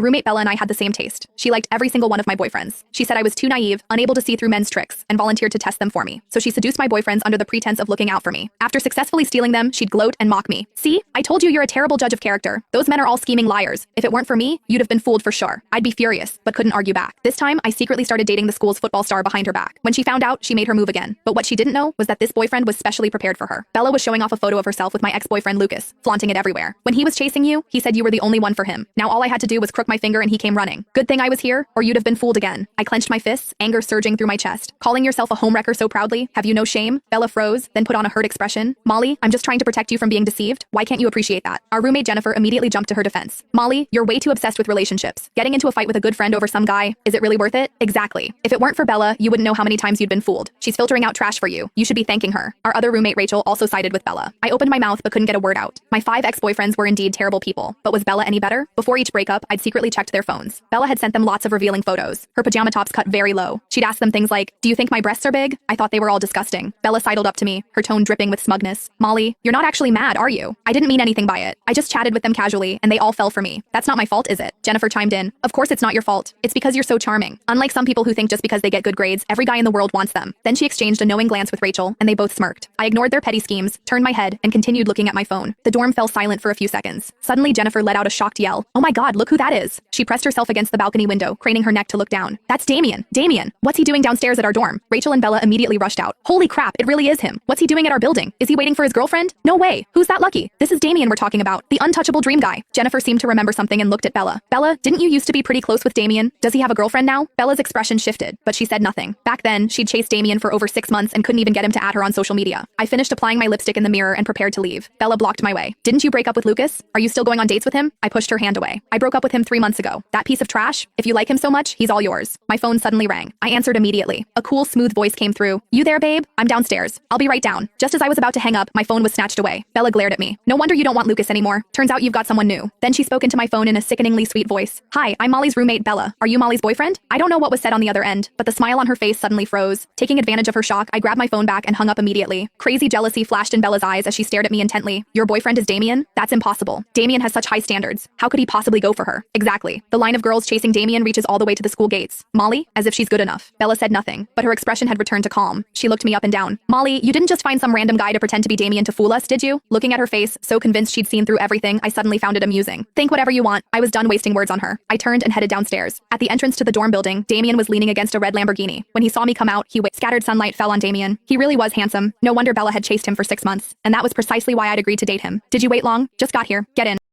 Roommate Bella and I had the same taste. She liked every single one of my boyfriends. She said I was too naive, unable to see through men's tricks, and volunteered to test them for me. So she seduced my boyfriends under the pretense of looking out for me. After successfully stealing them, she'd gloat and mock me. See? I told you you're a terrible judge of character. Those men are all scheming liars. If it weren't for me, you'd have been fooled for sure. I'd be furious, but couldn't argue back. This time, I secretly started dating the school's football star behind her back. When she found out, she made her move again. But what she didn't know was that this boyfriend was specially prepared for her. Bella was showing off a photo of herself with my ex-boyfriend Lucas, flaunting it everywhere. When he was chasing you, he said you were the only one for him. Now all I had to do was crook my finger and he came running. Good thing I was here, or you'd have been fooled again. I clenched my fists, anger surging through my chest. Calling yourself a homewrecker so proudly? Have you no shame? Bella froze, then put on a hurt expression. Molly, I'm just trying to protect you from being deceived. Why can't you appreciate that? Our roommate Jennifer immediately jumped to her defense. Molly, you're way too obsessed with relationships. Getting into a fight with a good friend over some guy, is it really worth it? Exactly. If it weren't for Bella, you wouldn't know how many times you'd been fooled. She's filtering out trash for you. You should be thanking her. Our other roommate Rachel also sided with Bella. I opened my mouth but couldn't get a word out. My 5 ex-boyfriends were indeed terrible people, but was Bella any better? Before each breakup, I'd secretly checked their phones. Bella had sent them lots of revealing photos. Her pajama tops cut very low. She'd ask them things like, "Do you think my breasts are big?" I thought they were all disgusting. Bella sidled up to me, her tone dripping with smugness. "Molly, you're not actually mad, are you? I didn't mean anything by it. I just chatted with them casually, and they all fell for me. That's not my fault, is it?" Jennifer chimed in. "Of course it's not your fault. It's because you're so charming. Unlike some people who think just because they get good grades, every guy in the world wants them." Then she exchanged a knowing glance with Rachel, and they both smirked. I ignored their petty schemes, turned my head, and continued looking at my phone. The dorm fell silent for a few seconds. Suddenly Jennifer let out a shocked yell. "Oh my god, look who that is." She pressed herself against the balcony window, craning her neck to look down. "That's Damien. Damien! What's he doing downstairs at our dorm?" Rachel and Bella immediately rushed out. "Holy crap, it really is him. What's he doing at our building? Is he waiting for his girlfriend? No way. Who's that lucky? This is Damien we're talking about, the untouchable dream guy." Jennifer seemed to remember something and looked at Bella. "Bella, didn't you used to be pretty close with Damien? Does he have a girlfriend now?" Bella's expression shifted, but she said nothing. Back then, she'd chased Damien for over 6 months and couldn't even get him to add her on social media. I finished applying my lipstick in the mirror and prepared to leave. Bella blocked my way. "Didn't you break up with Lucas? Are you still going on dates with him?" I pushed her hand away. "I broke up with him 3 months ago. That piece of trash? If you like him so much, he's all yours." My phone suddenly rang. I answered immediately. A cool, smooth voice came through. "You there, babe? I'm downstairs. I'll be right down." Just as I was about to hang up, my phone was snatched away. Bella glared at me. "No wonder you don't want Lucas anymore. Turns out you've got someone new." Then she spoke into my phone in a sickeningly sweet voice. "Hi, I'm Molly's roommate Bella. Are you Molly's boyfriend?" I don't know what was said on the other end, but the smile on her face suddenly froze. Taking advantage of her shock, I grabbed my phone back and hung up immediately. Crazy jealousy flashed in Bella's eyes as she stared at me intently. "Your boyfriend is Damien? That's impossible. Damien has such high standards. How could he possibly go for her?" "Exactly. The line of girls chasing Damien reaches all the way to the school gates." "Molly? As if she's good enough." Bella said nothing, but her expression had returned to calm. She looked me up and down. "Molly, you didn't just find some random guy to pretend to be Damien to fool us, did you?" Looking at her face, so convinced she'd seen through everything, I suddenly found it amusing. "Think whatever you want." I was done wasting words on her. I turned and headed downstairs. At the entrance to the dorm building, Damien was leaning against a red Lamborghini. When he saw me come out, scattered sunlight fell on Damien. He really was handsome. No wonder Bella had chased him for 6 months. And that was precisely why I'd agreed to date him. "Did you wait long? Just got here. Get in."